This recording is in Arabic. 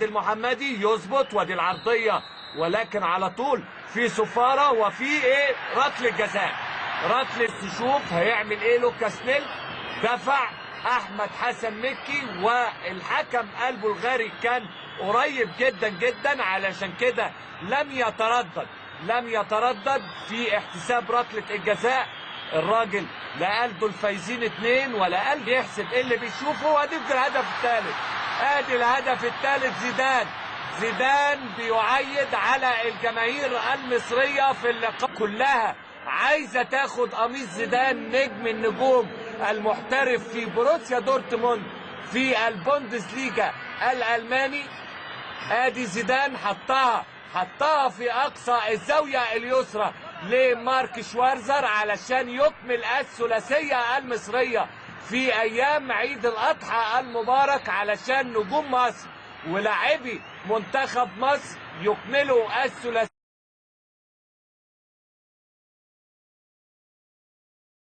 المحمدي يظبط، وادي العرضيه ولكن على طول في صفاره وفي ايه ركله جزاء. ركله تشوف هيعمل ايه لوكاس نيل. دفع احمد حسن مكي والحكم البلغاري كان قريب جدا جدا، علشان كده لم يتردد في احتساب ركله الجزاء. الراجل لا قال دول فايزين 2 ولا قال يحسب ايه اللي بيشوفه. وادي الهدف الثالث، ادي الهدف الثالث. زيدان بيعيد على الجماهير المصريه في اللقاء كلها عايزه تاخد قميص زيدان نجم النجوم المحترف في بروسيا دورتموند في البوندسليجا الالماني. ادي زيدان حطها في اقصى الزاويه اليسرى لمارك شوارزر علشان يكمل الثلاثيه المصريه في ايام عيد الاضحى المبارك، علشان نجوم مصر ولاعبي منتخب مصر يكملوا الثلاثيه.